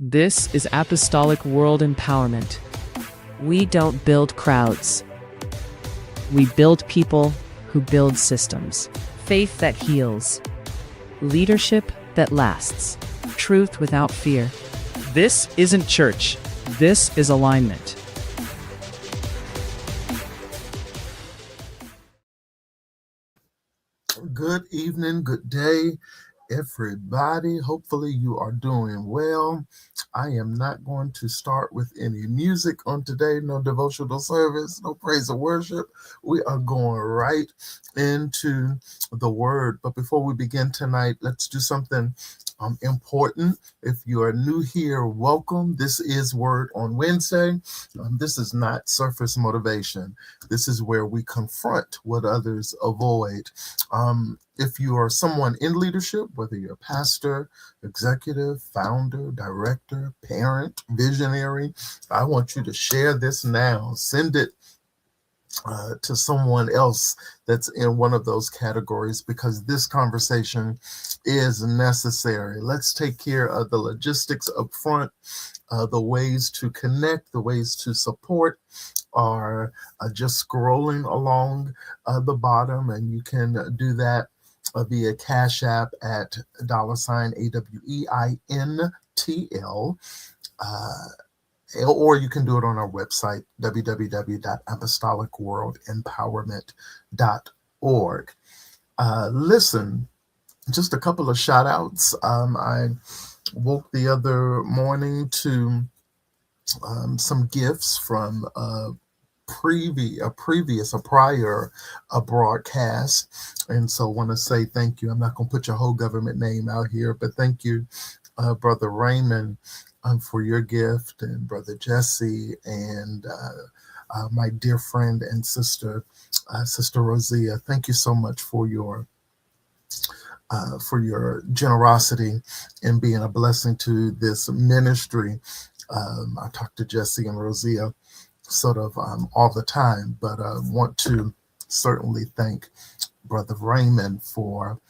This is Apostolic World Empowerment. We don't build crowds. We build people who build systems. Faith that heals. Leadership that lasts. Truth without fear. This isn't church. This is alignment. Good evening, good day, everybody. Hopefully you are doing well. I am not going to start with any music on today, no devotional service, no praise or worship. We are going right into the word. But before we begin tonight, let's do something important. If you are new here, welcome. This is Word on Wednesday. This is not surface motivation. This is where we confront what others avoid. If you are someone in leadership, whether you're a pastor, executive, founder, director, parent, visionary, I want you to share this now. Send it to someone else that's in one of those categories, because this conversation is necessary. Let's take care of the logistics up front. The ways to connect, the ways to support are just scrolling along the bottom, and you can do that via Cash App at $AWEINTL. Or you can do it on our website, www.apostolicworldempowerment.org. Listen, just a couple of shout outs. I woke the other morning to some gifts from a prior broadcast. And so I want to say thank you. I'm not going to put your whole government name out here, but thank you, Brother Raymond, for your gift, and Brother Jesse, and my dear friend and sister, Sister Rosia. Thank you so much for your generosity in being a blessing to this ministry. I talk to Jesse and Rosia sort of all the time, but I want to certainly thank Brother Raymond for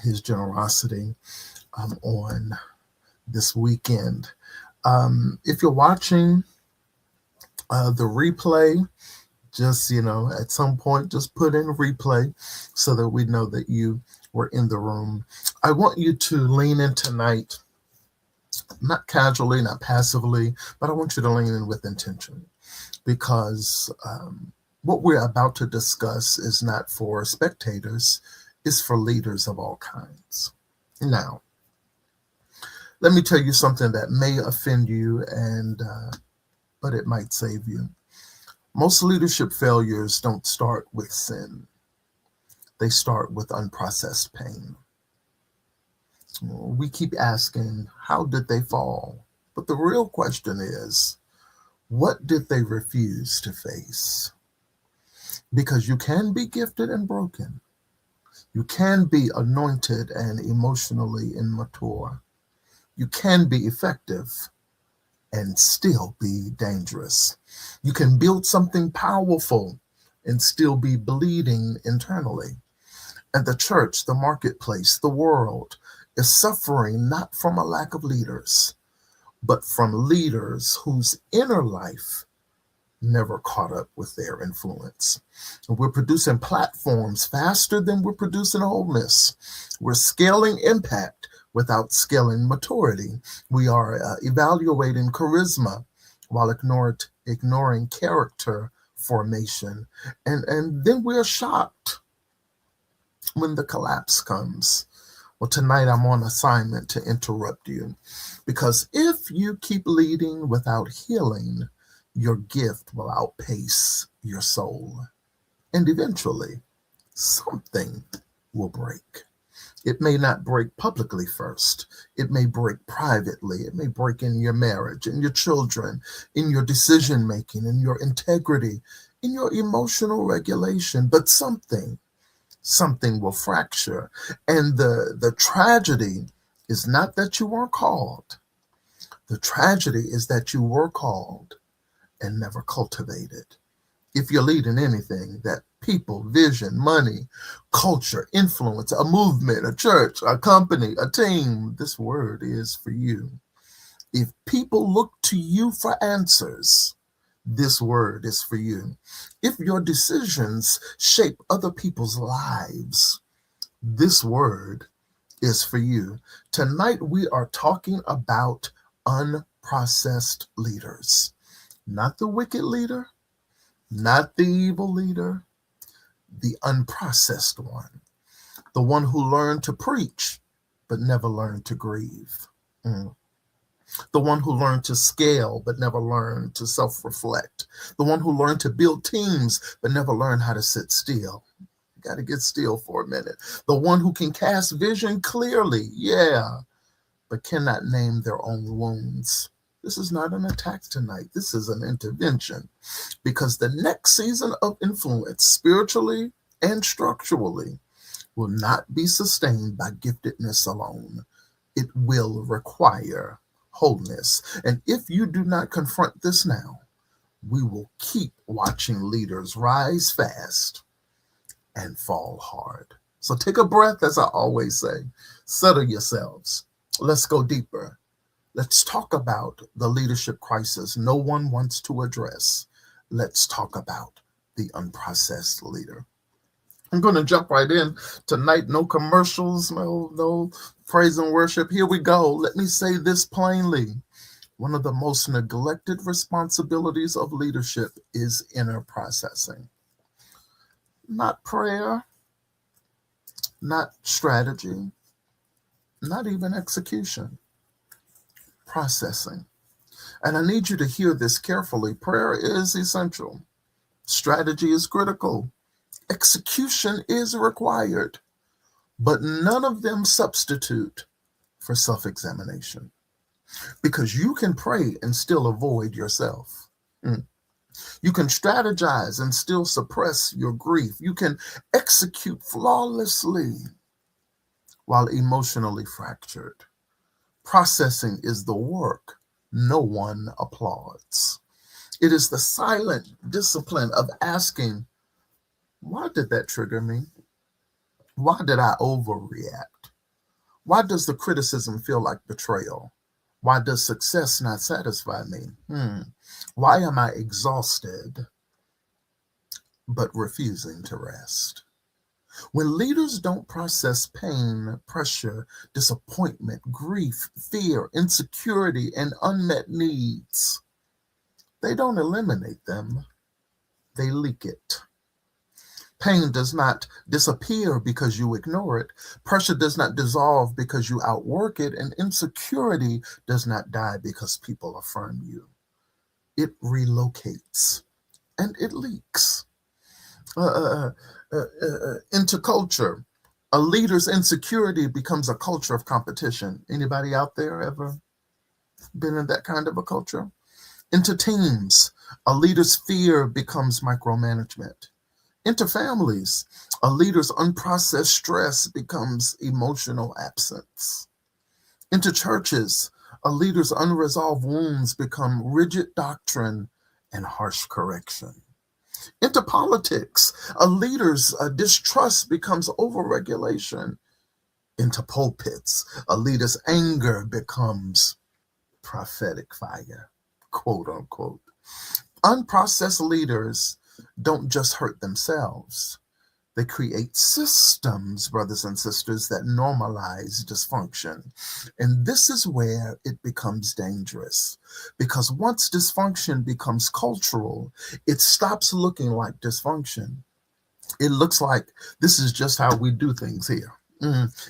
his generosity on this weekend. If you're watching the replay, just, at some point, just put in a replay so that we know that you were in the room. I want you to lean in tonight, not casually, not passively, but I want you to lean in with intention, because what we're about to discuss is not for spectators, it's for leaders of all kinds. Now, let me tell you something that may offend you, but it might save you. Most leadership failures don't start with sin. They start with unprocessed pain. We keep asking, how did they fall? But the real question is, what did they refuse to face? Because you can be gifted and broken. You can be anointed and emotionally immature. You can be effective and still be dangerous. You can build something powerful and still be bleeding internally. And the church, the marketplace, the world is suffering not from a lack of leaders, but from leaders whose inner life never caught up with their influence. And we're producing platforms faster than we're producing wholeness. We're scaling impact without scaling maturity. We are evaluating charisma while ignoring character formation. And then we're shocked when the collapse comes. Well, tonight I'm on assignment to interrupt you, because if you keep leading without healing, your gift will outpace your soul. And eventually, something will break. It may not break publicly first. It may break privately. It may break in your marriage, in your children, in your decision-making, in your integrity, in your emotional regulation. But something will fracture. And the tragedy is not that you weren't called. The tragedy is that you were called and never cultivated. If you're leading anything, that people, vision, money, culture, influence, a movement, a church, a company, a team, this word is for you. If people look to you for answers, this word is for you. If your decisions shape other people's lives, this word is for you. Tonight, we are talking about unprocessed leaders. Not the wicked leader, not the evil leader, the unprocessed one. The one who learned to preach, but never learned to grieve. Mm. The one who learned to scale, but never learned to self-reflect. The one who learned to build teams, but never learned how to sit still. You got to get still for a minute. The one who can cast vision clearly, yeah, but cannot name their own wounds. This is not an attack tonight. This is an intervention, because the next season of influence, spiritually and structurally, will not be sustained by giftedness alone. It will require wholeness. And if you do not confront this now, we will keep watching leaders rise fast and fall hard. So take a breath, as I always say. Settle yourselves. Let's go deeper. Let's talk about the leadership crisis no one wants to address. Let's talk about the unprocessed leader. I'm going to jump right in tonight. No commercials, no praise and worship. Here we go. Let me say this plainly. One of the most neglected responsibilities of leadership is inner processing. Not prayer, not strategy, not even execution. Processing. And I need you to hear this carefully. Prayer is essential. Strategy is critical. Execution is required, but none of them substitute for self-examination, because you can pray and still avoid yourself. You can strategize and still suppress your grief. You can execute flawlessly while emotionally fractured. Processing is the work no one applauds. It is the silent discipline of asking, why did that trigger me? Why did I overreact? Why does the criticism feel like betrayal? Why does success not satisfy me? Why am I exhausted but refusing to rest? When leaders don't process pain, pressure, disappointment, grief, fear, insecurity, and unmet needs, they don't eliminate them, they leak it. Pain does not disappear because you ignore it. Pressure does not dissolve because you outwork it. And insecurity does not die because people affirm you. It relocates and it leaks into culture. A leader's insecurity becomes a culture of competition. Anybody out there ever been in that kind of a culture? Into teams. A leader's fear becomes micromanagement. Into families, a leader's unprocessed stress becomes emotional absence. Into churches, a leader's unresolved wounds become rigid doctrine and harsh correction. Into politics, a leader's distrust becomes overregulation. Into pulpits, a leader's anger becomes prophetic fire, quote unquote. Unprocessed leaders don't just hurt themselves. They create systems, brothers and sisters, that normalize dysfunction. And this is where it becomes dangerous. Because once dysfunction becomes cultural, it stops looking like dysfunction. It looks like this is just how we do things here.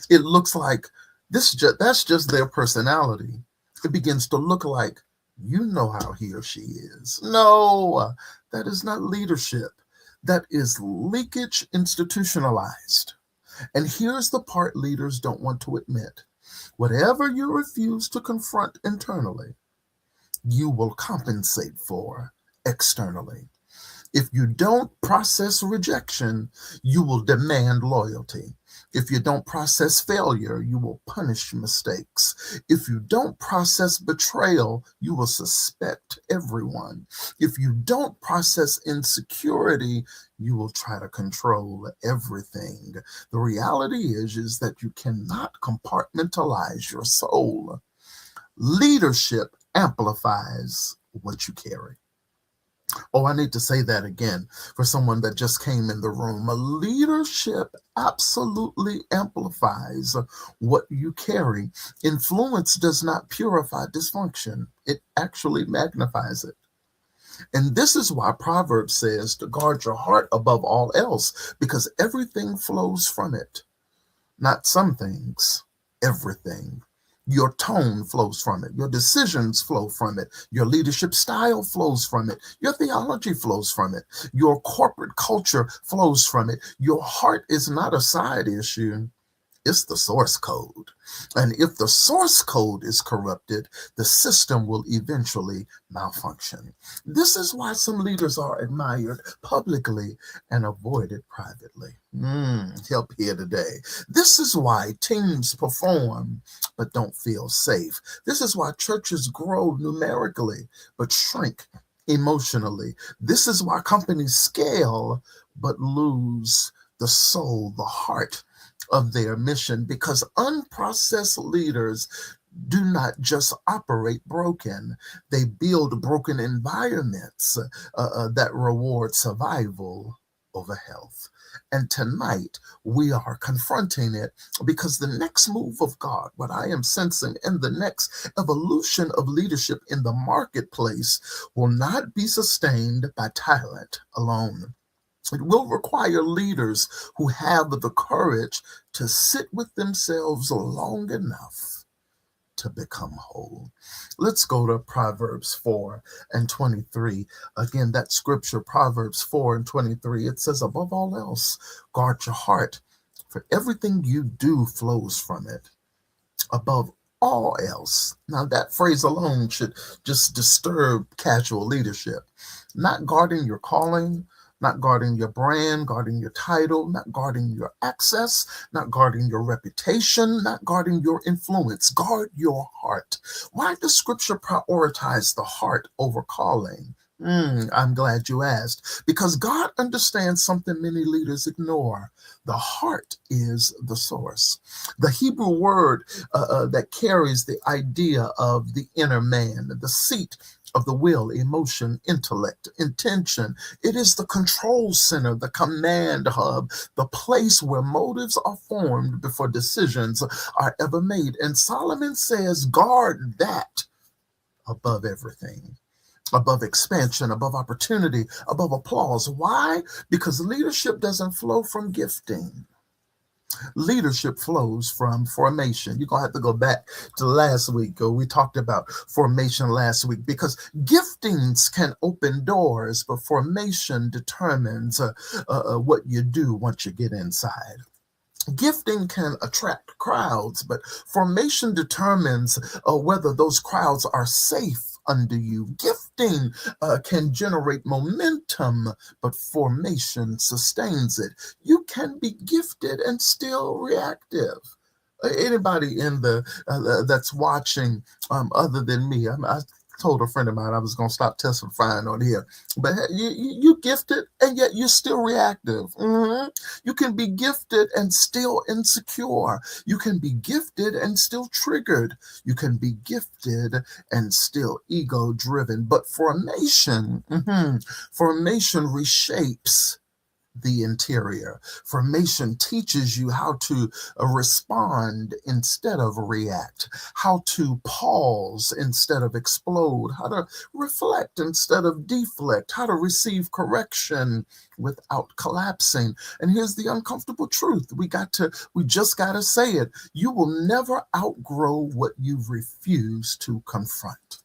It looks like that's just their personality. It begins to look like, you know how he or she is. No, that is not leadership. That is leakage institutionalized. And here's the part leaders don't want to admit. Whatever you refuse to confront internally, you will compensate for externally. If you don't process rejection, you will demand loyalty. If you don't process failure, you will punish mistakes. If you don't process betrayal, you will suspect everyone. If you don't process insecurity, you will try to control everything. The reality is that you cannot compartmentalize your soul. Leadership amplifies what you carry. Oh, I need to say that again for someone that just came in the room. A leadership absolutely amplifies what you carry. Influence does not purify dysfunction, it actually magnifies it. And this is why Proverbs says to guard your heart above all else, because everything flows from it. Not some things, everything. Your tone flows from it. Your decisions flow from it. Your leadership style flows from it. Your theology flows from it. Your corporate culture flows from it. Your heart is not a side issue. It's the source code. And if the source code is corrupted, the system will eventually malfunction. This is why some leaders are admired publicly and avoided privately. Help here today. This is why teams perform but don't feel safe. This is why churches grow numerically but shrink emotionally. This is why companies scale but lose the soul, the heart of their mission, because unprocessed leaders do not just operate broken, they build broken environments that reward survival over health. And tonight we are confronting it because the next move of God, what I am sensing, and the next evolution of leadership in the marketplace will not be sustained by talent alone. It will require leaders who have the courage to sit with themselves long enough to become whole. Let's go to Proverbs 4 and 23. Again, that scripture, Proverbs 4 and 23, it says, above all else, guard your heart, for everything you do flows from it. Above all else. Now, that phrase alone should just disturb casual leadership. Not guarding your calling, not guarding your brand, guarding your title, not guarding your access, not guarding your reputation, not guarding your influence. Guard your heart. Why does scripture prioritize the heart over calling? I'm glad you asked. Because God understands something many leaders ignore. The heart is the source. The Hebrew word that carries the idea of the inner man, the seat of the will, emotion, intellect, intention. It is the control center, the command hub, the place where motives are formed before decisions are ever made. And Solomon says, guard that above everything, above expansion, above opportunity, above applause. Why? Because leadership doesn't flow from gifting. Leadership flows from formation. You're going to have to go back to last week. We talked about formation last week, because giftings can open doors, but formation determines what you do once you get inside. Gifting can attract crowds, but formation determines whether those crowds are safe under you. Gifting can generate momentum, but formation sustains it. You can be gifted and still reactive. Anybody in the that's watching other than me, I told a friend of mine I was going to stop testifying on here, but you gifted and yet you're still reactive. You can be gifted and still insecure. You can be gifted and still triggered. You can be gifted and still ego driven. But formation reshapes the interior. Formation teaches you how to respond instead of react, how to pause instead of explode, how to reflect instead of deflect, how to receive correction without collapsing. And here's the uncomfortable truth. We just got to say it. You will never outgrow what you refuse to confront.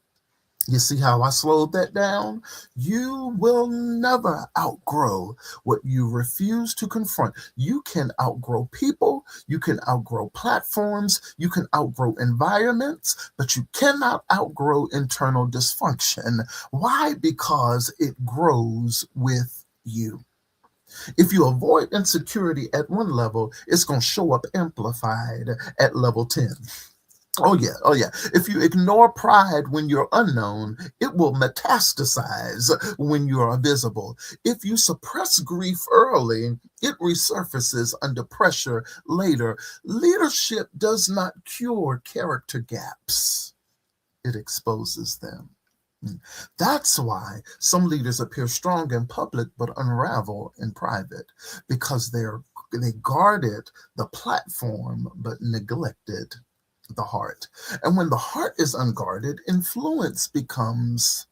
You see how I slowed that down? You will never outgrow what you refuse to confront. You can outgrow people, you can outgrow platforms, you can outgrow environments, but you cannot outgrow internal dysfunction. Why? Because it grows with you. If you avoid insecurity at one level, it's going to show up amplified at level 10. Oh yeah. If you ignore pride when you're unknown, it will metastasize when you're visible. If you suppress grief early, it resurfaces under pressure later. Leadership does not cure character gaps. it exposes them. That's why some leaders appear strong in public but unravel in private, because they guarded the platform but neglected the heart. And when the heart is unguarded, influence becomes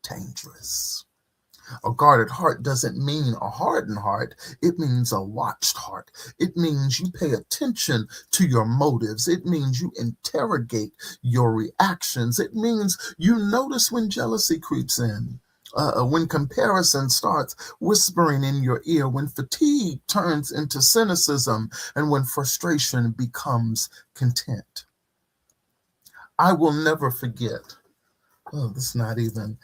dangerous. A guarded heart doesn't mean a hardened heart. It means a watched heart. It means you pay attention to your motives. It means you interrogate your reactions. It means you notice when jealousy creeps in, when comparison starts whispering in your ear, when fatigue turns into cynicism, and when frustration becomes content. I will never forget. Oh, this is not even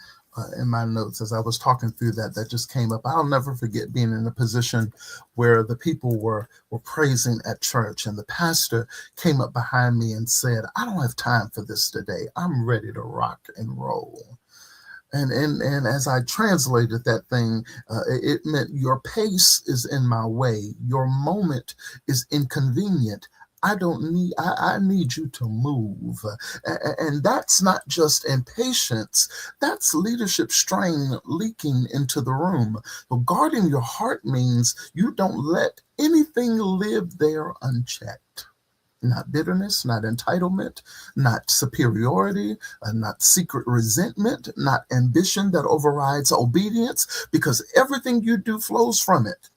in my notes. As I was talking through that, that just came up. I'll never forget being in a position where the people were praising at church, and the pastor came up behind me and said, "I don't have time for this today. I'm ready to rock and roll." And as I translated that thing, it meant your pace is in my way. Your moment is inconvenient. I need you to move. And that's not just impatience. That's leadership strain leaking into the room. So guarding your heart means you don't let anything live there unchecked. Not bitterness, not entitlement, not superiority, not secret resentment, not ambition that overrides obedience, because everything you do flows from it.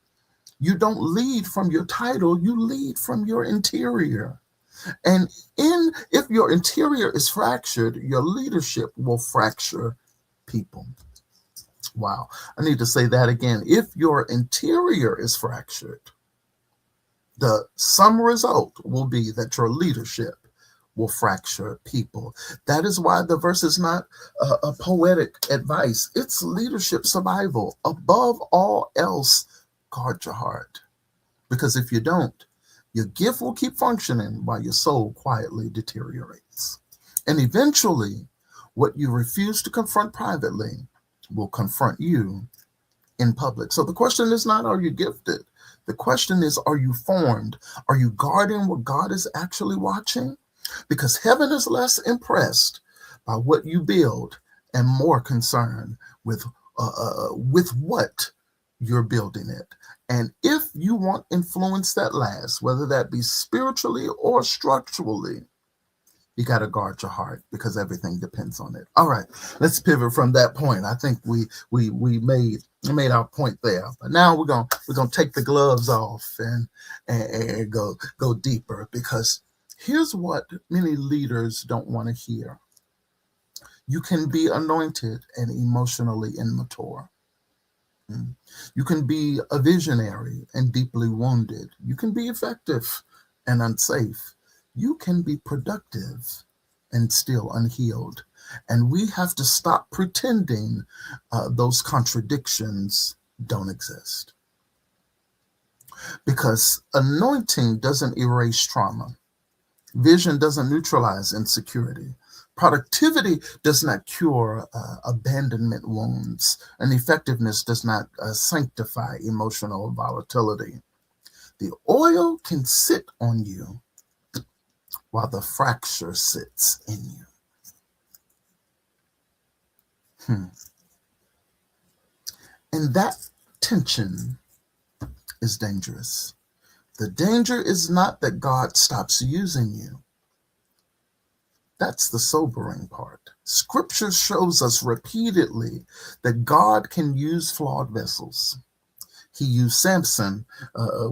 You don't lead from your title, you lead from your interior. And if your interior is fractured, your leadership will fracture people. Wow. I need to say that again. If your interior is fractured, the sum result will be that your leadership will fracture people. That is why the verse is not a poetic advice. It's leadership survival. Above all else, guard your heart. Because if you don't, your gift will keep functioning while your soul quietly deteriorates. And eventually, what you refuse to confront privately will confront you in public. So the question is not, are you gifted? The question is, are you formed? Are you guarding what God is actually watching? Because heaven is less impressed by what you build and more concerned with what you're building it. And if you want influence that lasts, whether that be spiritually or structurally, you got to guard your heart, because everything depends on it. All right, let's pivot from that point. I think we made our point there. But now we're gonna take the gloves off and go deeper, because here's what many leaders don't want to hear. You can be anointed and emotionally immature. You can be a visionary and deeply wounded. You can be effective and unsafe. You can be productive and still unhealed. And we have to stop pretending those contradictions don't exist. Because anointing doesn't erase trauma. Vision doesn't neutralize insecurity. Productivity does not cure abandonment wounds, and effectiveness does not sanctify emotional volatility. The oil can sit on you while the fracture sits in you. And that tension is dangerous. The danger is not that God stops using you. That's the sobering part. Scripture shows us repeatedly that God can use flawed vessels. He used Samson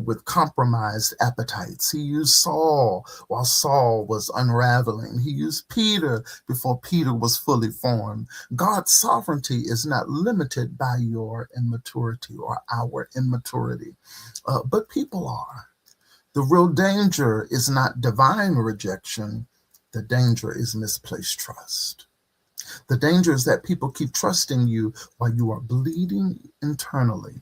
with compromised appetites. He used Saul while Saul was unraveling. He used Peter before Peter was fully formed. God's sovereignty is not limited by your immaturity or our immaturity, but people are. The real danger is not divine rejection. The danger is misplaced trust. The danger is that people keep trusting you while you are bleeding internally.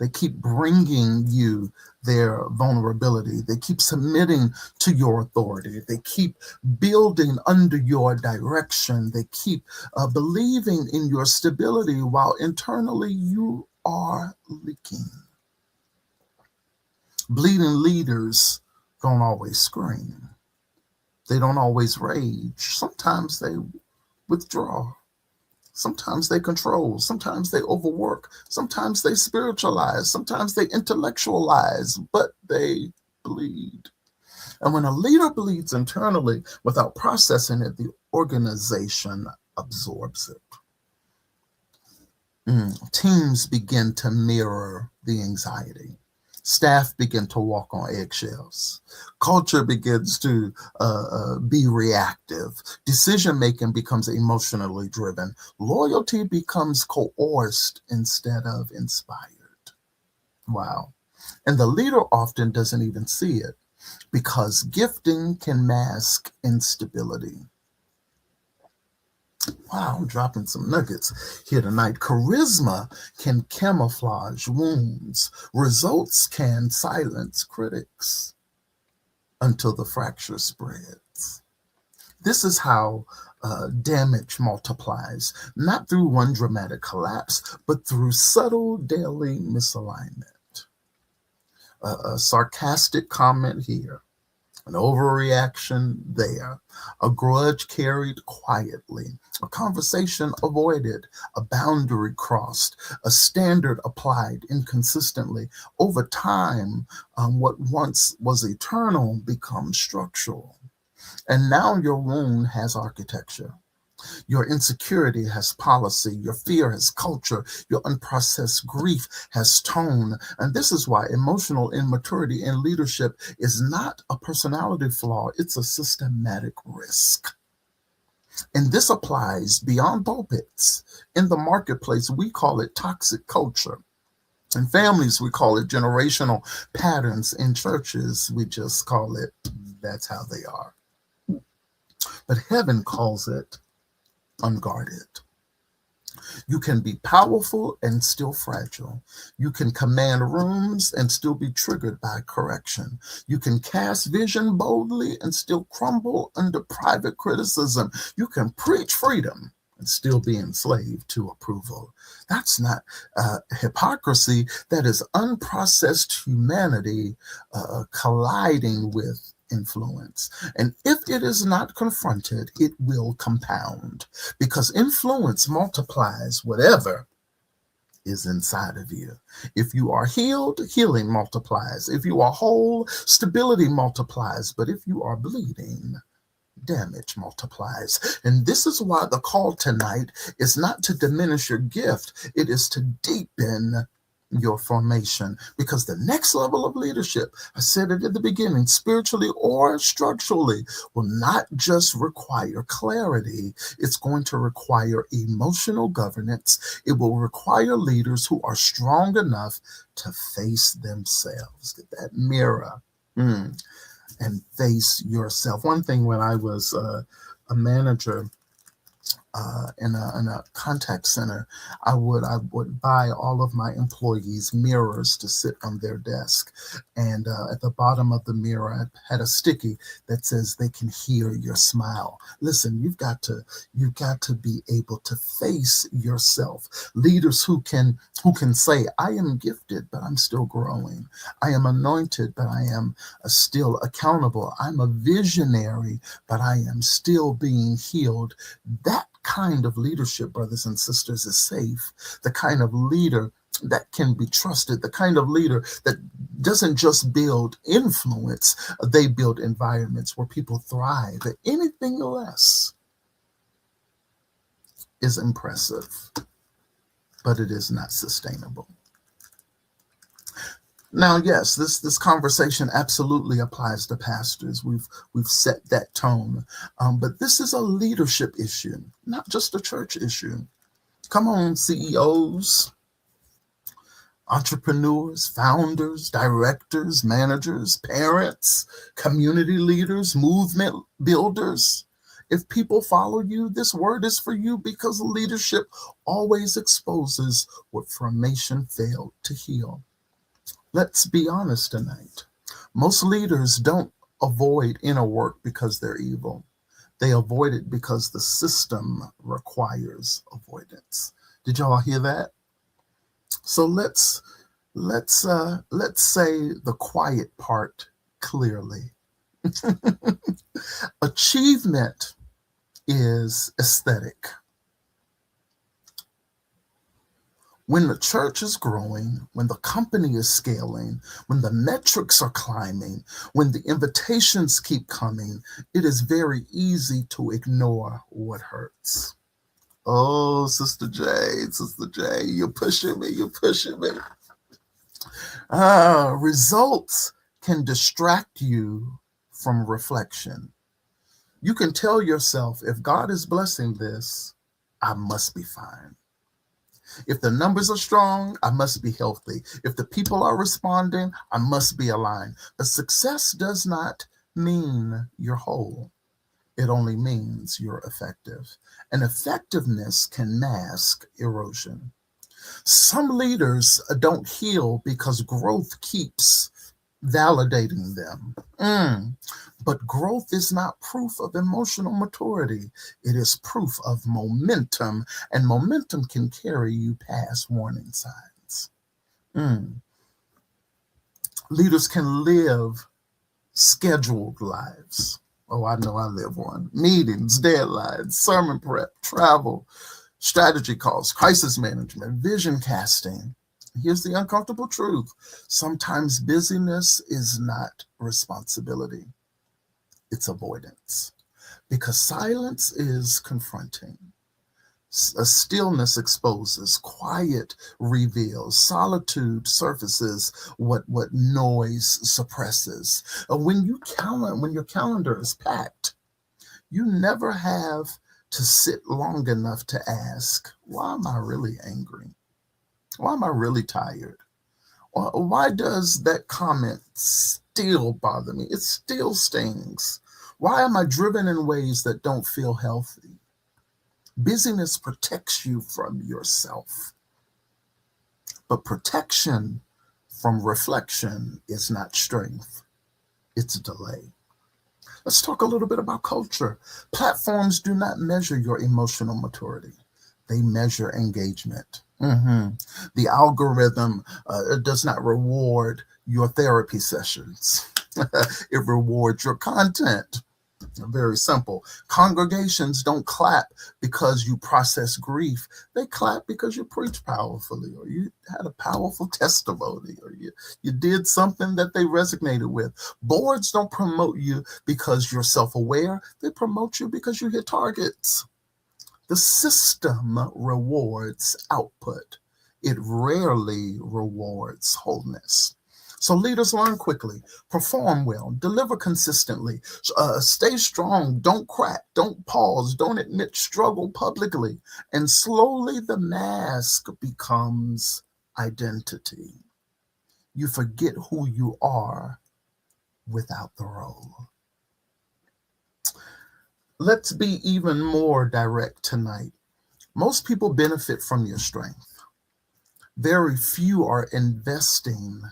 They keep bringing you their vulnerability. They keep submitting to your authority. They keep building under your direction. They keep believing in your stability while internally you are leaking. Bleeding leaders don't always scream. They don't always rage. Sometimes they withdraw. Sometimes they control. Sometimes they overwork. Sometimes they spiritualize. Sometimes they intellectualize, but they bleed. And when a leader bleeds internally without processing it, the organization absorbs it. Teams begin to mirror the anxiety. Staff begin to walk on eggshells. Culture begins to be reactive. Decision making becomes emotionally driven. Loyalty becomes coerced instead of inspired. Wow. And the leader often doesn't even see it because gifting can mask instability. Wow, I'm dropping some nuggets here tonight. Charisma can camouflage wounds. Results can silence critics until the fracture spreads. This is how damage multiplies, not through one dramatic collapse, but through subtle daily misalignment. A sarcastic comment here, an overreaction there, a grudge carried quietly, a conversation avoided, a boundary crossed, a standard applied inconsistently. Over time, what once was eternal becomes structural. And now your wound has architecture. Your insecurity has policy. Your fear has culture. Your unprocessed grief has tone. And this is why emotional immaturity in leadership is not a personality flaw, it's a systematic risk. And this applies beyond pulpits. In the marketplace, we call it toxic culture. In families, we call it generational patterns. In churches, we just call it that's how they are. But heaven calls it unguarded. You can be powerful and still fragile. You can command rooms and still be triggered by correction. You can cast vision boldly and still crumble under private criticism. You can preach freedom and still be enslaved to approval. That's not hypocrisy. That is unprocessed humanity colliding with influence. And if it is not confronted, it will compound because influence multiplies whatever is inside of you. If you are healed, healing multiplies. If you are whole, stability multiplies. But if you are bleeding, damage multiplies. And this is why the call tonight is not to diminish your gift, it is to deepen your formation, because the next level of leadership, I said it at the beginning, spiritually or structurally, will not just require clarity, it's going to require emotional governance. It will require leaders who are strong enough to face themselves. Get that mirror and face yourself. One thing, when I was a manager in a contact center, I would buy all of my employees mirrors to sit on their desk, and at the bottom of the mirror, I had a sticky that says they can hear your smile. Listen, you've got to be able to face yourself. Leaders who can say, I am gifted, but I'm still growing. I am anointed, but I am still accountable. I'm a visionary, but I am still being healed. That kind of leadership, brothers and sisters, is safe. The kind of leader that can be trusted, the kind of leader that doesn't just build influence, they build environments where people thrive. Anything less is impressive, but it is not sustainable. Now, yes, this conversation absolutely applies to pastors. We've set that tone, but this is a leadership issue, not just a church issue. Come on, CEOs, entrepreneurs, founders, directors, managers, parents, community leaders, movement builders. If people follow you, this word is for you, because leadership always exposes what formation failed to heal. Let's be honest tonight. Most leaders don't avoid inner work because they're evil. They avoid it because the system requires avoidance. Did y'all hear that? So let's say the quiet part clearly. Achievement is aesthetic. When the church is growing, when the company is scaling, when the metrics are climbing, when the invitations keep coming, it is very easy to ignore what hurts. Oh, Sister J, you're pushing me, you're pushing me. Results can distract you from reflection. You can tell yourself, if God is blessing this, I must be fine. If the numbers are strong, I must be healthy. If the people are responding, I must be aligned. But success does not mean you're whole. It only means you're effective. And effectiveness can mask erosion. Some leaders don't heal because growth keeps validating them. But growth is not proof of emotional maturity. It is proof of momentum, and momentum can carry you past warning signs. Leaders can live scheduled lives. Oh, I know I live one. Meetings, deadlines, sermon prep, travel, strategy calls, crisis management, vision casting. Here's the uncomfortable truth. Sometimes busyness is not responsibility. It's avoidance. Because silence is confronting. A stillness exposes, quiet reveals, solitude surfaces what noise suppresses. When your calendar is packed, you never have to sit long enough to ask, why am I really angry? Why am I really tired? Why does that comment still bother me? It still stings. Why am I driven in ways that don't feel healthy? Busyness protects you from yourself, but protection from reflection is not strength, it's delay. Let's talk a little bit about culture. Platforms do not measure your emotional maturity. They measure engagement. The algorithm does not reward your therapy sessions. It rewards your content. Very simple. Congregations don't clap because you process grief. They clap because you preach powerfully, or you had a powerful testimony, or you did something that they resonated with. Boards don't promote you because you're self-aware. They promote you because you hit targets. The system rewards output. It rarely rewards wholeness. So leaders learn quickly, perform well, deliver consistently, stay strong, don't crack, don't pause, don't admit struggle publicly. And slowly the mask becomes identity. You forget who you are without the role. Let's be even more direct tonight. Most people benefit from your strength. Very few are investing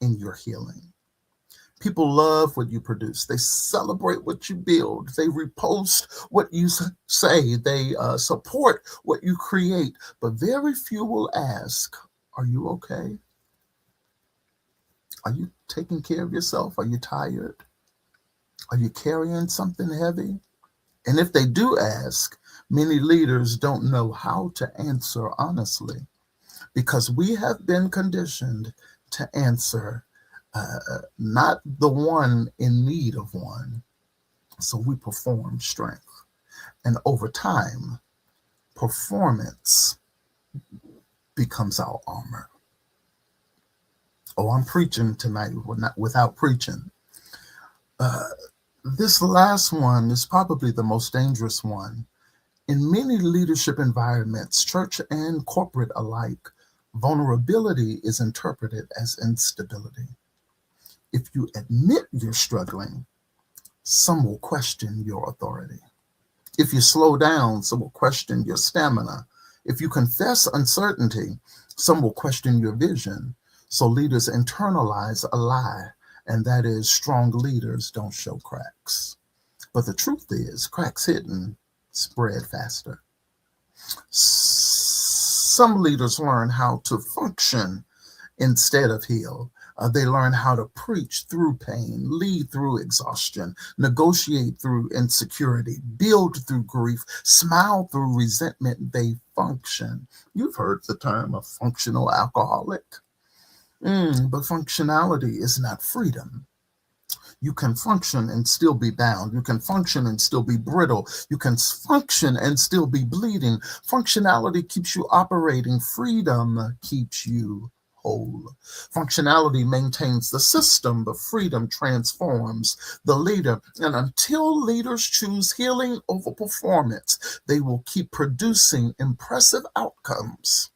in your healing. People love what you produce. They celebrate what you build. They repost what you say. They support what you create. But very few will ask, are you okay? Are you taking care of yourself? Are you tired? Are you carrying something heavy? And if they do ask, many leaders don't know how to answer honestly, because we have been conditioned to answer not the one in need of one. So we perform strength. And over time, performance becomes our armor. Oh, I'm preaching tonight without preaching. This last one is probably the most dangerous one. In many leadership environments, church and corporate alike, vulnerability is interpreted as instability. If you admit you're struggling, some will question your authority. If you slow down, some will question your stamina. If you confess uncertainty, some will question your vision. So leaders internalize a lie, and that is strong leaders don't show cracks. But the truth is, cracks hidden spread faster. Some leaders learn how to function instead of heal. They learn how to preach through pain, lead through exhaustion, negotiate through insecurity, build through grief, smile through resentment. They function. You've heard the term a functional alcoholic. But functionality is not freedom. You can function and still be bound. You can function and still be brittle. You can function and still be bleeding. Functionality keeps you operating. Freedom keeps you whole. Functionality maintains the system, but freedom transforms the leader. And until leaders choose healing over performance, they will keep producing impressive outcomes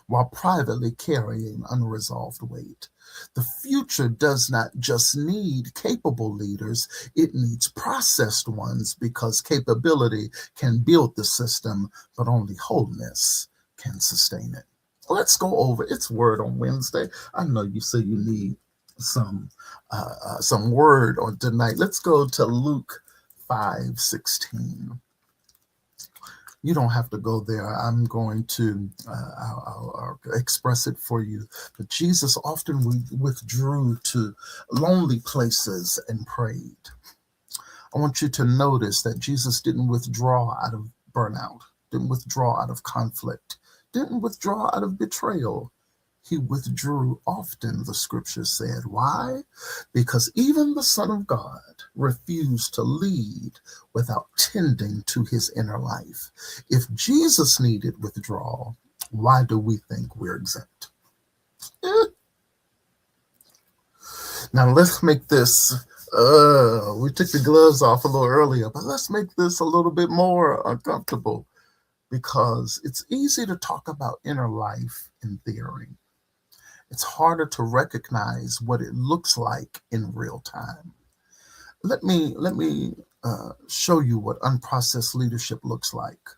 while privately carrying unresolved weight. The future does not just need capable leaders, it needs processed ones, because capability can build the system, but only wholeness can sustain it. Let's go over its word on Wednesday. I know you say you need some word on tonight. Let's go to Luke 5:16. You don't have to go there. I'm going to I'll express it for you. But Jesus often withdrew to lonely places and prayed. I want you to notice that Jesus didn't withdraw out of burnout, didn't withdraw out of conflict, didn't withdraw out of betrayal. He withdrew often, the scripture said. Why? Because even the Son of God refused to lead without tending to his inner life. If Jesus needed withdrawal, why do we think we're exempt? Now let's make this, we took the gloves off a little earlier, but let's make this a little bit more uncomfortable, because it's easy to talk about inner life in theory. It's harder to recognize what it looks like in real time. Let me show you what unprocessed leadership looks like.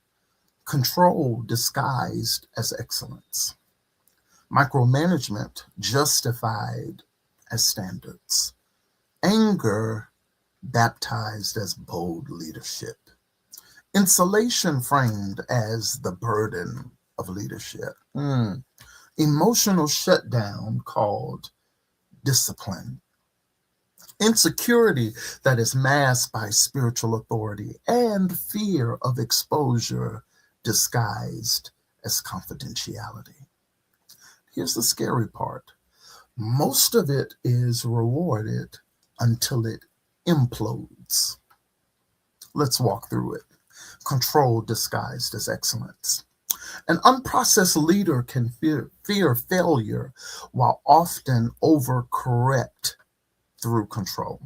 Control disguised as excellence. Micromanagement justified as standards. Anger baptized as bold leadership. Insulation framed as the burden of leadership. Emotional shutdown called discipline. Insecurity that is masked by spiritual authority, and fear of exposure disguised as confidentiality. Here's the scary part. Most of it is rewarded until it implodes. Let's walk through it. Control disguised as excellence. An unprocessed leader can fear failure while often overcorrect through control.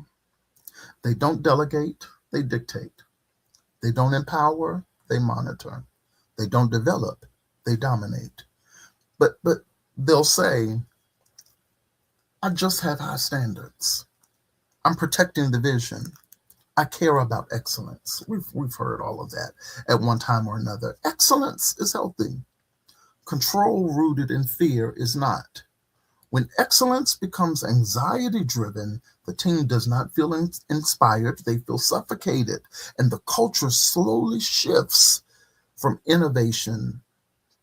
They don't delegate, they dictate. They don't empower, they monitor. They don't develop, they dominate. But they'll say, I just have high standards. I'm protecting the vision. I care about excellence. We've heard all of that at one time or another. Excellence is healthy. Control rooted in fear is not. When excellence becomes anxiety-driven, the team does not feel inspired. They feel suffocated, and the culture slowly shifts from innovation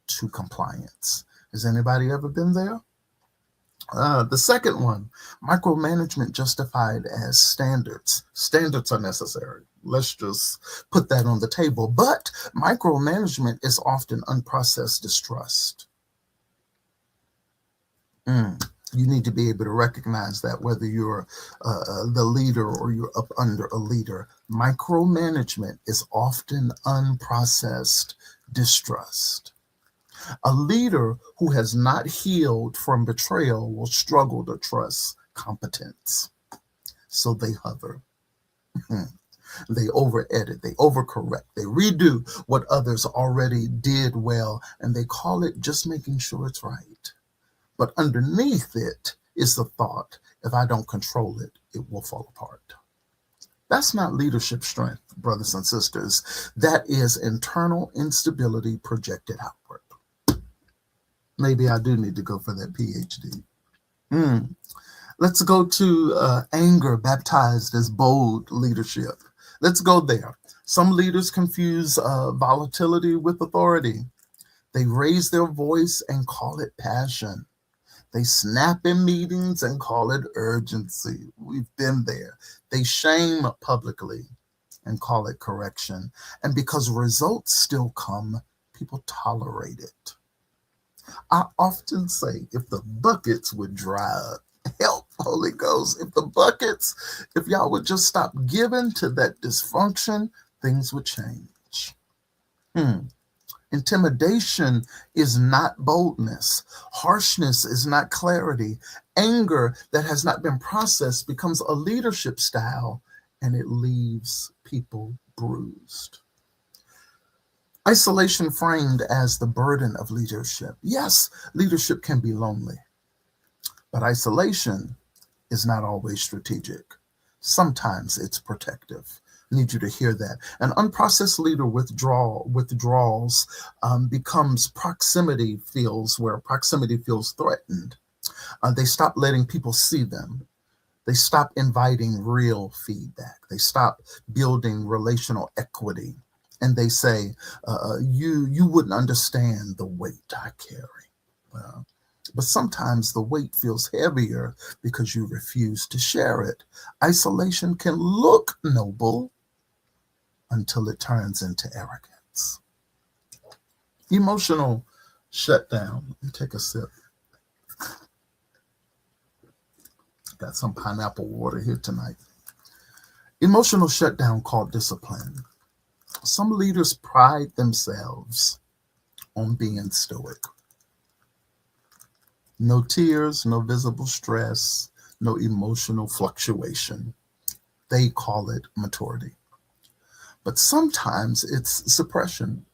to compliance. Has anybody ever been there? The second one, micromanagement justified as standards. Standards are necessary. Let's just put that on the table. But micromanagement is often unprocessed distrust. You need to be able to recognize that, whether you're the leader or you're up under a leader. Micromanagement is often unprocessed distrust. A leader who has not healed from betrayal will struggle to trust competence. So they hover. They over-edit, they overcorrect, they redo what others already did well, and they call it just making sure it's right. But underneath it is the thought, if I don't control it, it will fall apart. That's not leadership strength, brothers and sisters. That is internal instability projected outward. Maybe I do need to go for that PhD. Let's go to anger baptized as bold leadership. Let's go there. Some leaders confuse volatility with authority. They raise their voice and call it passion. They snap in meetings and call it urgency. We've been there. They shame publicly and call it correction. And because results still come, people tolerate it. I often say, if the buckets would dry up, help, Holy Ghost, if y'all would just stop giving to that dysfunction, things would change. Intimidation is not boldness. Harshness is not clarity. Anger that has not been processed becomes a leadership style, and it leaves people bruised. Isolation framed as the burden of leadership. Yes, leadership can be lonely, but isolation is not always strategic. Sometimes it's protective. I need you to hear that. An unprocessed leader withdrawals becomes where proximity feels threatened. They stop letting people see them. They stop inviting real feedback. They stop building relational equity. And they say, you wouldn't understand the weight I carry. But sometimes the weight feels heavier because you refuse to share it. Isolation can look noble until it turns into arrogance. Emotional shutdown. Let me take a sip. Got some pineapple water here tonight. Emotional shutdown called discipline. Some leaders pride themselves on being stoic. No tears, no visible stress, no emotional fluctuation. They call it maturity. But sometimes it's suppression.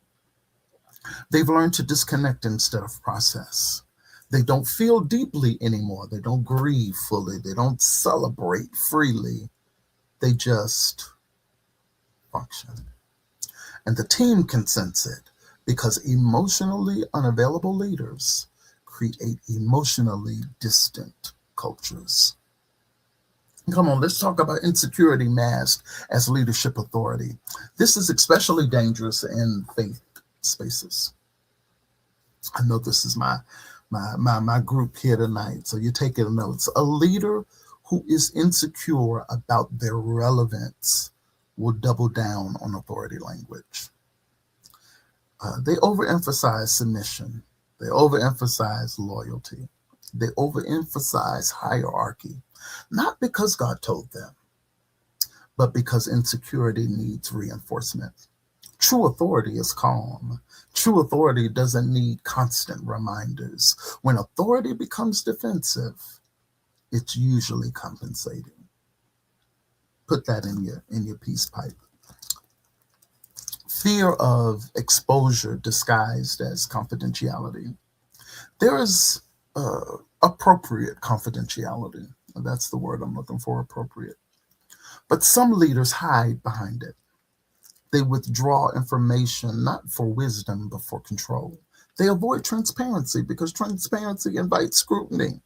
They've learned to disconnect instead of process. They don't feel deeply anymore. They don't grieve fully. They don't celebrate freely. They just function. And the team can sense it because emotionally unavailable leaders create emotionally distant cultures. Come on, let's talk about insecurity masked as leadership authority. This is especially dangerous in faith spaces. I know this is my group here tonight, so you're taking notes. A leader who is insecure about their relevance will double down on authority language. They overemphasize submission. They overemphasize loyalty. They overemphasize hierarchy, not because God told them, but because insecurity needs reinforcement. True authority is calm. True authority doesn't need constant reminders. When authority becomes defensive, it's usually compensating. Put that in your peace pipe. Fear of exposure disguised as confidentiality. There is appropriate confidentiality. That's the word I'm looking for, appropriate. But some leaders hide behind it. They withdraw information not for wisdom, but for control. They avoid transparency because transparency invites scrutiny,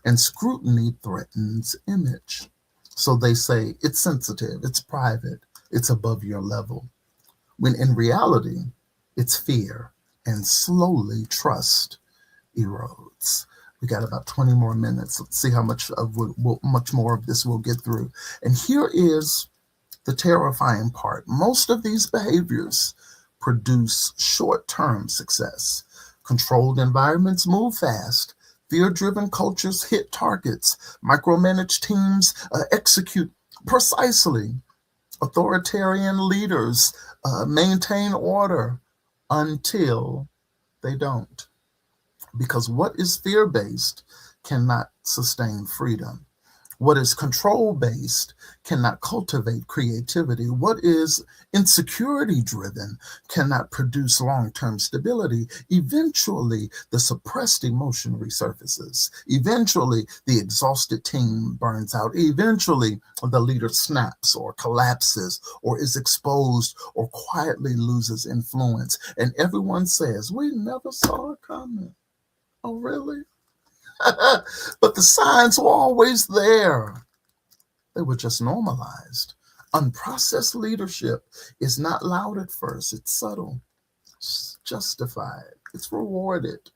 and scrutiny threatens image. So they say it's sensitive, it's private, it's above your level, when in reality, it's fear, and slowly trust erodes. We got about 20 more minutes. Let's see how much more of this we'll get through. And here is the terrifying part. Most of these behaviors produce short-term success. Controlled environments move fast. Fear-driven cultures hit targets. Micromanaged teams execute precisely. Authoritarian leaders maintain order until they don't. Because what is fear-based cannot sustain freedom. What is control-based cannot cultivate creativity. What is insecurity-driven cannot produce long-term stability. Eventually, the suppressed emotion resurfaces. Eventually, the exhausted team burns out. Eventually, the leader snaps or collapses or is exposed or quietly loses influence. And everyone says, "We never saw it coming." Oh, really? But the signs were always there. They were just normalized. Unprocessed leadership is not loud at first. It's subtle. It's justified. It's rewarded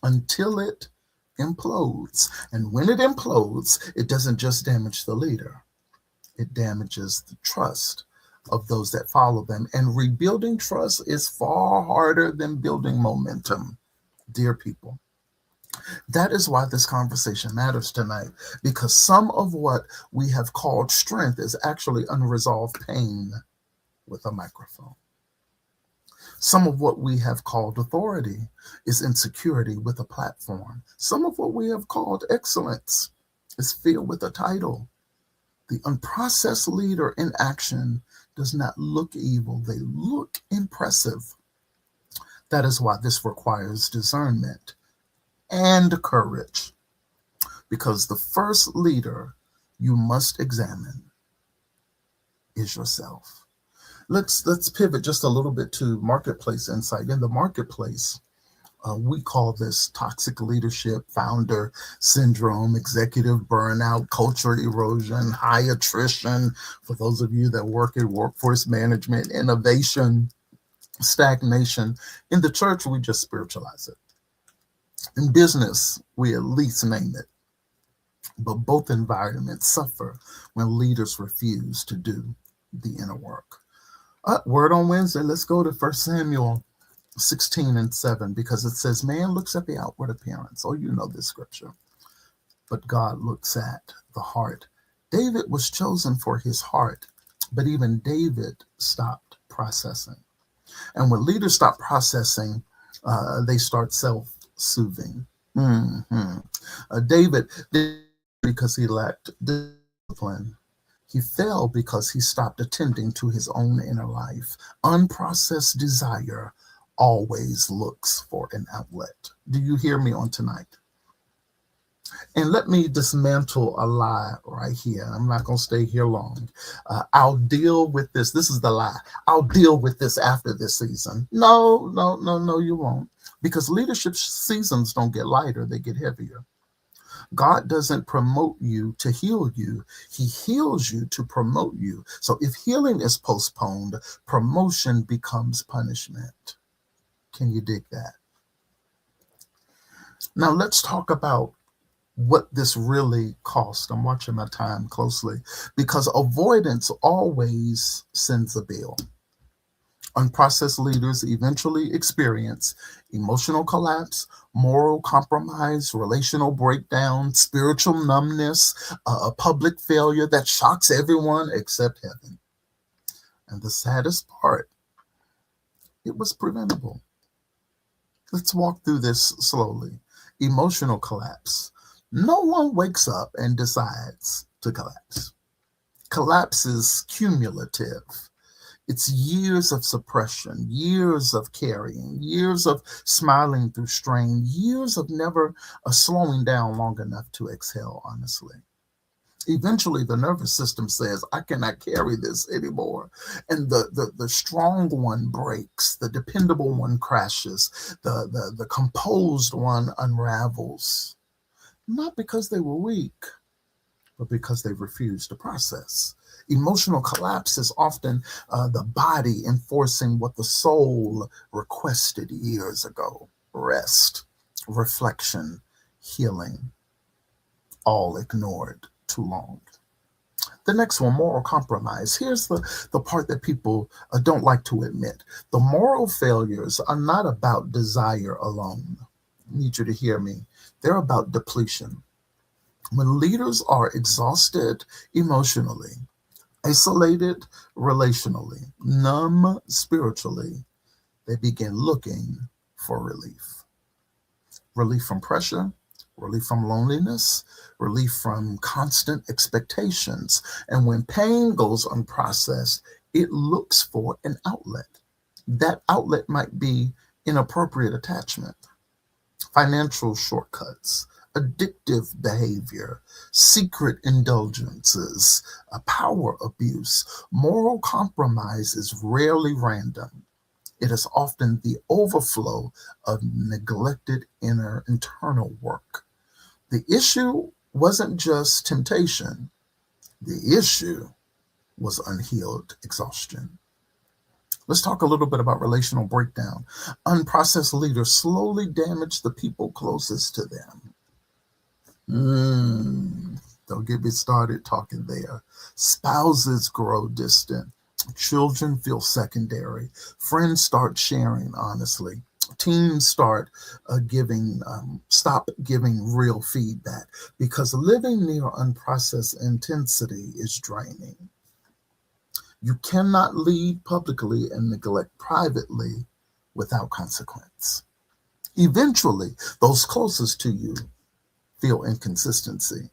until it implodes. And when it implodes, it doesn't just damage the leader, it damages the trust of those that follow them. And rebuilding trust is far harder than building momentum, dear people. That is why this conversation matters tonight, because some of what we have called strength is actually unresolved pain with a microphone. Some of what we have called authority is insecurity with a platform. Some of what we have called excellence is fear with a title. The unprocessed leader in action does not look evil, they look impressive. That is why this requires discernment and courage, because the first leader you must examine is yourself. Let's pivot just a little bit to marketplace insight. In the marketplace, we call this toxic leadership, founder syndrome, executive burnout, culture erosion, high attrition. For those of you that work in workforce management, innovation, stagnation. In the church, we just spiritualize it. In business, we at least name it. But both environments suffer when leaders refuse to do the inner work. Word on Wednesday, let's go to 1 Samuel 16:7, because it says, man looks at the outward appearance. Oh, you know this scripture. But God looks at the heart. David was chosen for his heart, but even David stopped processing. And when leaders stop processing, they start self-soothing. David did because he lacked discipline. He fell because he stopped attending to his own inner life. Unprocessed desire always looks for an outlet. Do you hear me on tonight? And let me dismantle a lie right here. I'm not going to stay here long. I'll deal with this. This is the lie. I'll deal with this after this season. No, you won't. Because leadership seasons don't get lighter, they get heavier. God doesn't promote you to heal you. He heals you to promote you. So if healing is postponed, promotion becomes punishment. Can you dig that? Now let's talk about what this really cost. I'm watching my time closely, because avoidance always sends a bill. Unprocessed leaders eventually experience emotional collapse, moral compromise, relational breakdown, spiritual numbness, a public failure that shocks everyone except heaven. And the saddest part, it was preventable. Let's walk through this slowly. Emotional collapse. No one wakes up and decides to collapse. Collapse is cumulative. It's years of suppression, years of carrying, years of smiling through strain, years of never slowing down long enough to exhale, honestly. Eventually, the nervous system says, I cannot carry this anymore. And the strong one breaks, the dependable one crashes, the composed one unravels. Not because they were weak, but because they refused to process. Emotional collapse is often the body enforcing what the soul requested years ago. Rest, reflection, healing, all ignored too long. The next one, moral compromise. Here's the part that people don't like to admit. The moral failures are not about desire alone. I need you to hear me. They're about depletion. When leaders are exhausted emotionally, isolated relationally, numb spiritually, they begin looking for relief. Relief from pressure, relief from loneliness, relief from constant expectations. And when pain goes unprocessed, it looks for an outlet. That outlet might be inappropriate attachment, financial shortcuts, addictive behavior, secret indulgences, power abuse. Moral compromise is rarely random. It is often the overflow of neglected internal work. The issue wasn't just temptation. The issue was unhealed exhaustion. Let's talk a little bit about relational breakdown. Unprocessed leaders slowly damage the people closest to them. Don't get me started talking there. Spouses grow distant. Children feel secondary. Friends start sharing honestly. Teens stop giving real feedback because living near unprocessed intensity is draining. You cannot lead publicly and neglect privately without consequence. Eventually, those closest to you feel inconsistency.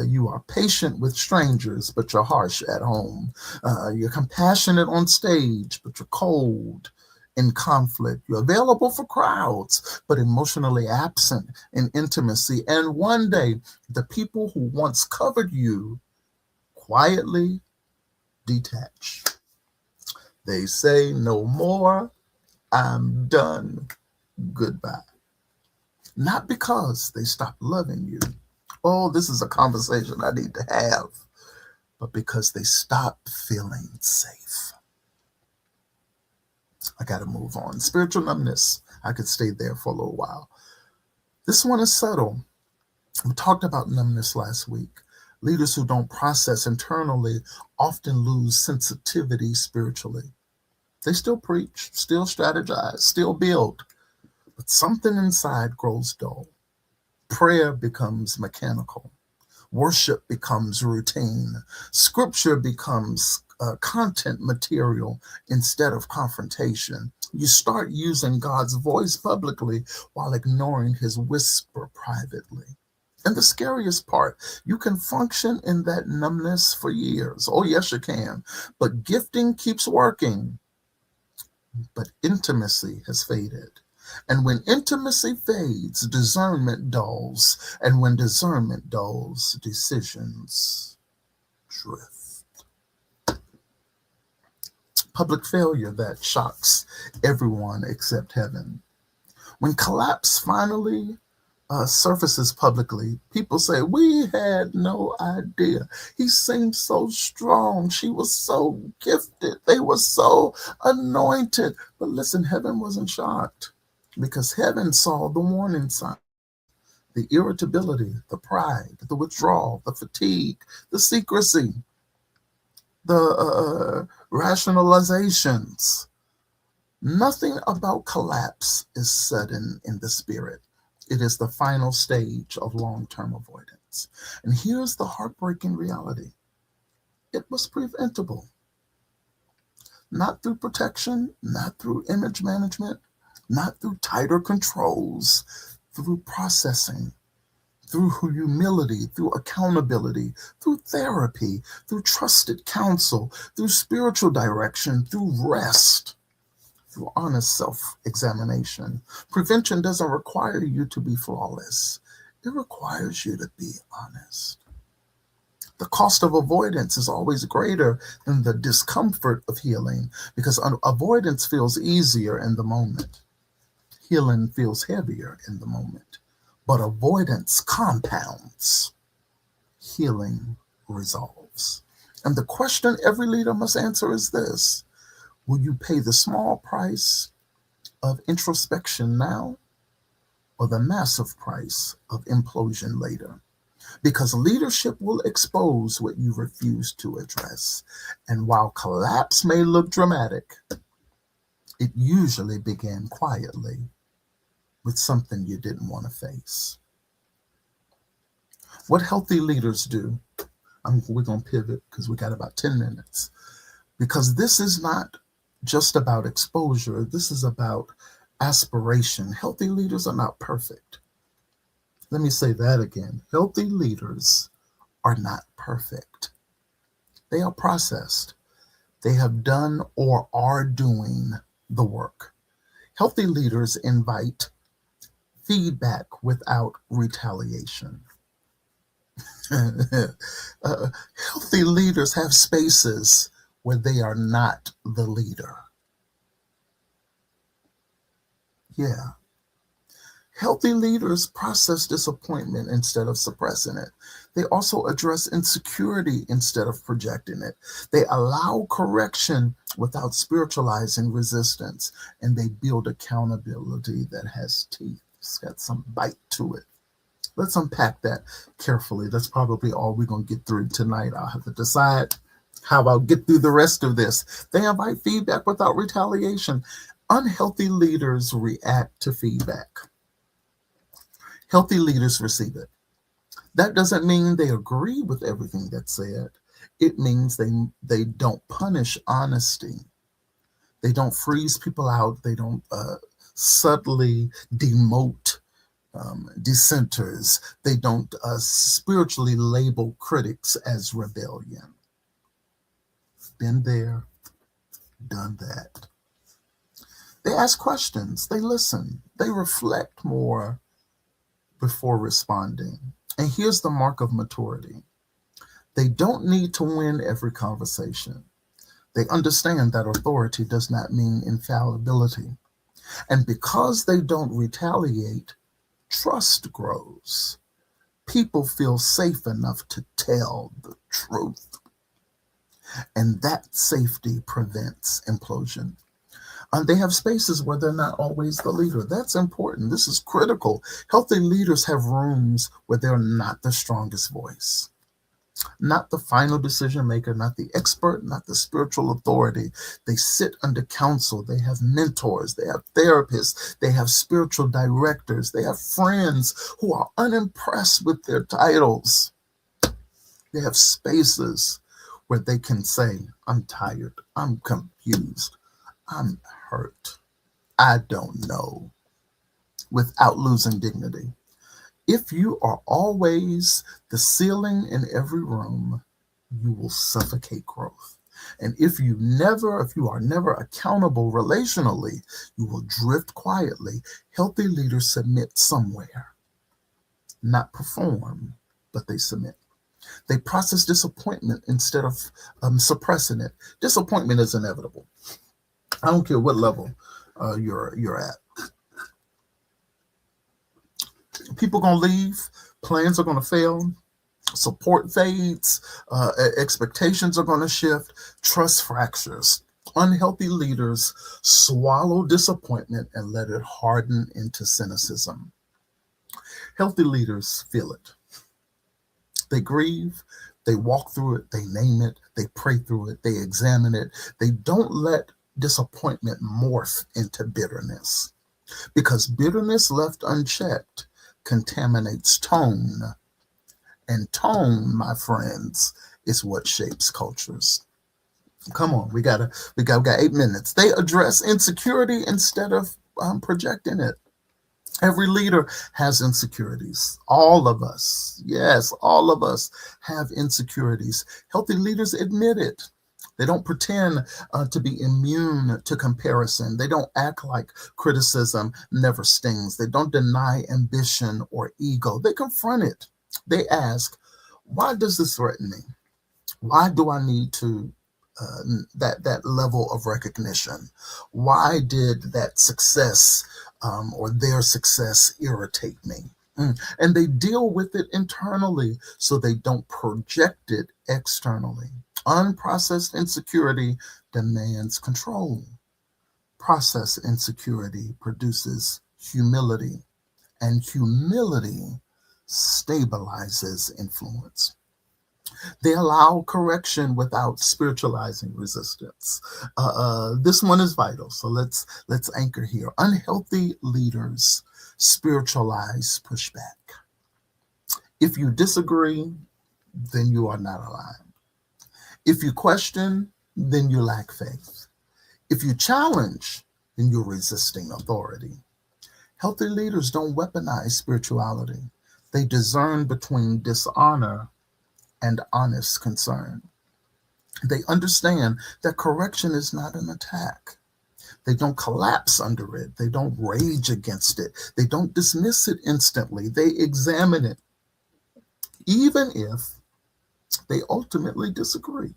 You are patient with strangers, but you're harsh at home. You're compassionate on stage, but you're cold in conflict. You're available for crowds, but emotionally absent in intimacy. And one day, the people who once covered you quietly detach. They say, "No more, I'm done, goodbye." Not because they stopped loving you. Oh, this is a conversation I need to have. But because they stopped feeling safe. I got to move on. Spiritual numbness. I could stay there for a little while. This one is subtle. We talked about numbness last week. Leaders who don't process internally often lose sensitivity spiritually. They still preach, still strategize, still build, but something inside grows dull. Prayer becomes mechanical. Worship becomes routine. Scripture becomes content material instead of confrontation. You start using God's voice publicly while ignoring his whisper privately. And the scariest part, you can function in that numbness for years. Oh, yes, you can. But gifting keeps working. But intimacy has faded. And when intimacy fades, discernment dulls. And when discernment dulls, decisions drift. Public failure that shocks everyone except heaven. When collapse finally surfaces publicly, people say, "We had no idea. He seemed so strong. She was so gifted. They were so anointed." But listen, heaven wasn't shocked because heaven saw the warning sign. The irritability, the pride, the withdrawal, the fatigue, the secrecy, the rationalizations. Nothing about collapse is sudden in the spirit. It is the final stage of long term avoidance. And here's the heartbreaking reality: it was preventable, not through protection, not through image management, not through tighter controls, through processing, through humility, through accountability, through therapy, through trusted counsel, through spiritual direction, through rest, through honest self-examination. Prevention doesn't require you to be flawless. It requires you to be honest. The cost of avoidance is always greater than the discomfort of healing because avoidance feels easier in the moment. Healing feels heavier in the moment. But avoidance compounds. Healing resolves. And the question every leader must answer is this: will you pay the small price of introspection now or the massive price of implosion later? Because leadership will expose what you refuse to address. And while collapse may look dramatic, it usually began quietly with something you didn't want to face. What healthy leaders do, we're going to pivot because we got about 10 minutes. Because this is not just about exposure, this is about aspiration. Healthy leaders are not perfect. Let me say that again. Healthy leaders are not perfect. They are processed. They have done or are doing the work. Healthy leaders invite feedback without retaliation. Healthy leaders have spaces where they are not the leader. Yeah. Healthy leaders process disappointment instead of suppressing it. They also address insecurity instead of projecting it. They allow correction without spiritualizing resistance. And they build accountability that has teeth. It's got some bite to it. Let's unpack that carefully. That's probably all we're going to get through tonight. I'll have to decide how I'll get through the rest of this. They invite feedback without retaliation. Unhealthy leaders react to feedback. Healthy leaders receive it. That doesn't mean they agree with everything that's said. It means they don't punish honesty. They don't freeze people out. They don't subtly demote dissenters. They don't spiritually label critics as rebellion. Been there, done that. They ask questions. They listen. They reflect more before responding. And here's the mark of maturity. They don't need to win every conversation. They understand that authority does not mean infallibility. And because they don't retaliate, trust grows. People feel safe enough to tell the truth. And that safety prevents implosion. And they have spaces where they're not always the leader. That's important. This is critical. Healthy leaders have rooms where they're not the strongest voice, not the final decision maker, not the expert, not the spiritual authority. They sit under counsel. They have mentors. They have therapists. They have spiritual directors. They have friends who are unimpressed with their titles. They have spaces where they can say, I'm tired. I'm confused. I'm hurt. I don't know, without losing dignity. If you are always the ceiling in every room, you will suffocate growth. And if you are never accountable relationally, you will drift quietly. Healthy leaders submit somewhere, not perform, but they submit. They process disappointment instead of suppressing it. Disappointment is inevitable. I don't care what level you're at. People going to leave. Plans are going to fail. Support fades. Expectations are going to shift. Trust fractures. Unhealthy leaders swallow disappointment and let it harden into cynicism. Healthy leaders feel it. They grieve. They walk through it. They name it. They pray through it. They examine it. They don't let disappointment morph into bitterness, because bitterness left unchecked contaminates tone, and tone, my friends, is what shapes cultures. Come on, we got 8 minutes. They address insecurity instead of projecting it. Every leader has insecurities. All of us, yes, all of us have insecurities. Healthy leaders admit it. They don't pretend to be immune to comparison. They don't act like criticism never stings. They don't deny ambition or ego. They confront it. They ask, why does this threaten me? Why do I need to that level of recognition? Why did that success or their success irritate me? And they deal with it internally so they don't project it externally. Unprocessed insecurity demands control. Processed insecurity produces humility, and humility stabilizes influence. They allow correction without spiritualizing resistance. This one is vital, so let's anchor here. Unhealthy leaders spiritualize pushback. If you disagree, then you are not aligned. If you question, then you lack faith. If you challenge, then you're resisting authority. Healthy leaders don't weaponize spirituality. They discern between dishonor and honest concern. They understand that correction is not an attack. They don't collapse under it. They don't rage against it. They don't dismiss it instantly. They examine it, even if they ultimately disagree.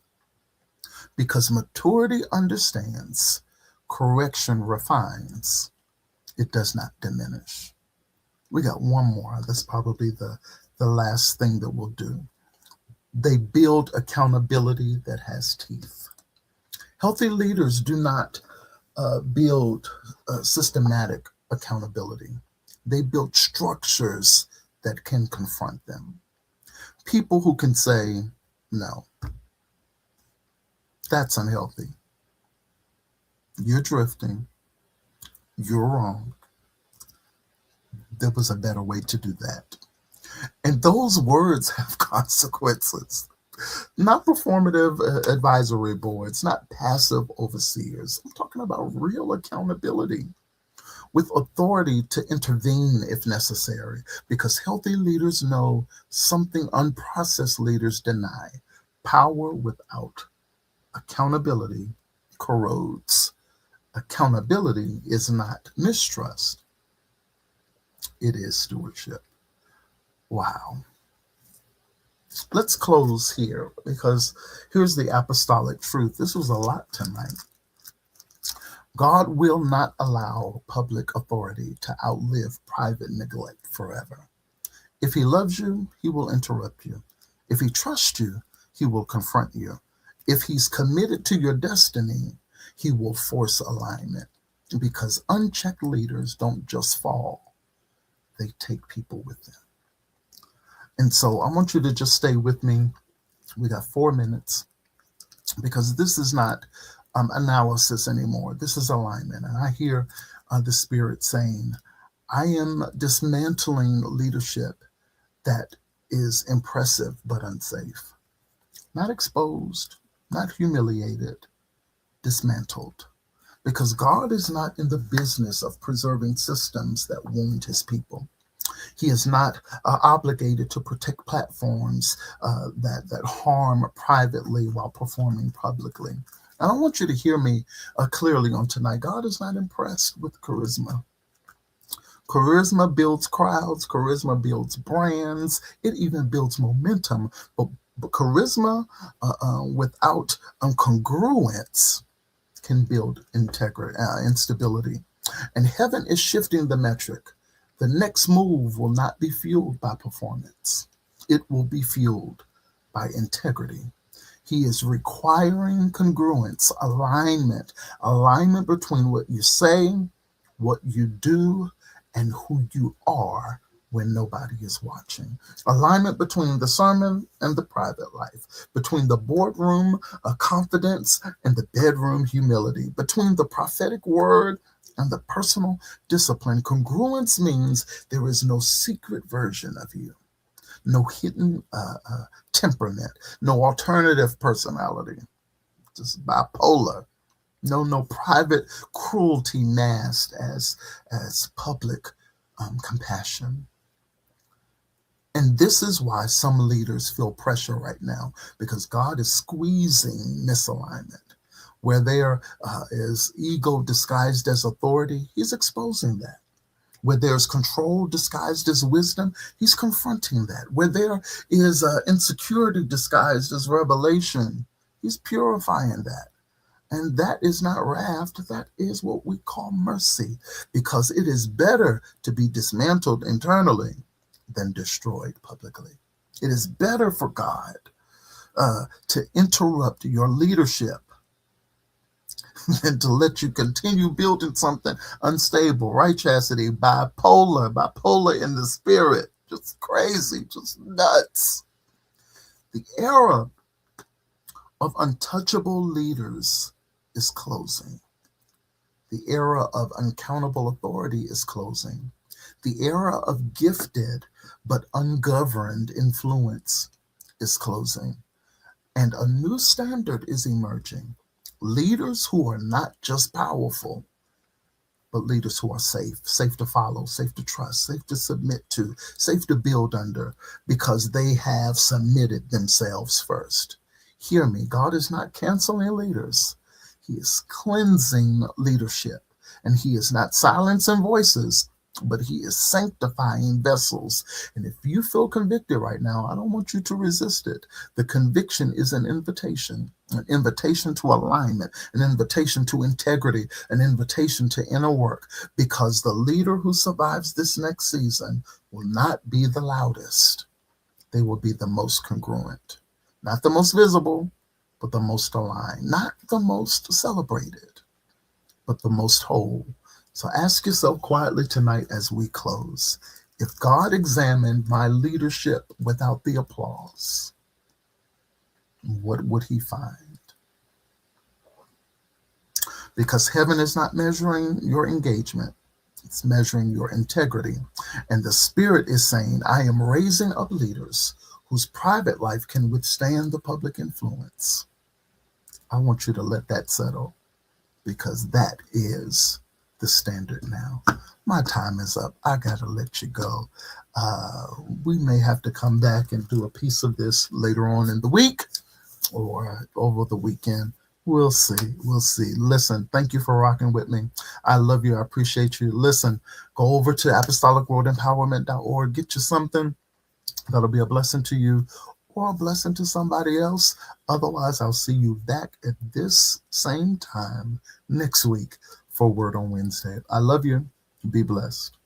Because maturity understands correction refines, it does not diminish. We got one more. That's probably the last thing that we'll do. They build accountability that has teeth. Healthy leaders do not build systematic accountability. They build structures that can confront them. People who can say, no, that's unhealthy. You're drifting. You're wrong. There was a better way to do that. And those words have consequences. Not performative advisory boards, not passive overseers. I'm talking about real accountability with authority to intervene if necessary, because healthy leaders know something unprocessed leaders deny. Power without accountability corrodes. Accountability is not mistrust, it is stewardship. Wow. Let's close here because here's the apostolic truth. This was a lot tonight. God will not allow public authority to outlive private neglect forever. If he loves you, he will interrupt you. If he trusts you, he will confront you. If he's committed to your destiny, he will force alignment, because unchecked leaders don't just fall, they take people with them. And so I want you to just stay with me. We got 4 minutes, because this is not analysis anymore. This is alignment. And I hear the Spirit saying, I am dismantling leadership that is impressive but unsafe. Not exposed, not humiliated, dismantled. Because God is not in the business of preserving systems that wound his people. He is not obligated to protect platforms that harm privately while performing publicly. And I want you to hear me clearly on tonight. God is not impressed with charisma. Charisma builds crowds. Charisma builds brands. It even builds momentum. But charisma without congruence can build instability. And heaven is shifting the metric. The next move will not be fueled by performance. It will be fueled by integrity. He is requiring congruence, alignment between what you say, what you do, and who you are when nobody is watching. Alignment between the sermon and the private life, between the boardroom confidence and the bedroom humility, between the prophetic word and the personal discipline. Congruence means there is no secret version of you, no hidden temperament, no alternative personality, just bipolar. No private cruelty masked as public compassion. And this is why some leaders feel pressure right now, because God is squeezing misalignment. Where there is ego disguised as authority, he's exposing that. Where there's control disguised as wisdom, he's confronting that. Where there is insecurity disguised as revelation, he's purifying that. And that is not wrath, that is what we call mercy, because it is better to be dismantled internally than destroyed publicly. It is better for God to interrupt your leadership than to let you continue building something unstable. Right, Chastity? Bipolar in the spirit. Just crazy, just nuts. The era of untouchable leaders is closing. The era of uncountable authority is closing. The era of gifted but ungoverned influence is closing. And a new standard is emerging. Leaders who are not just powerful, but leaders who are safe to follow, safe to trust, safe to submit to, safe to build under, because they have submitted themselves first. Hear me, God is not canceling leaders. He is cleansing leadership, and he is not silencing voices, but he is sanctifying vessels. And if you feel convicted right now, I don't want you to resist it. The conviction is an invitation to alignment, an invitation to integrity, an invitation to inner work, because the leader who survives this next season will not be the loudest. They will be the most congruent, not the most visible, but the most aligned, not the most celebrated, but the most whole. So ask yourself quietly tonight as we close, If God examined my leadership without the applause, what would he find? Because heaven is not measuring your engagement. It's measuring your integrity. And the Spirit is saying, I am raising up leaders whose private life can withstand the public influence. I want you to let that settle, because that is the standard now. My time is up. I got to let you go. We may have to come back and do a piece of this later on in the week or over the weekend. We'll see. We'll see. Listen, thank you for rocking with me. I love you. I appreciate you. Listen, go over to apostolicworldempowerment.org. Get you something that'll be a blessing to you or a blessing to somebody else. Otherwise, I'll see you back at this same time next week for Word on Wednesday. I love you. Be blessed.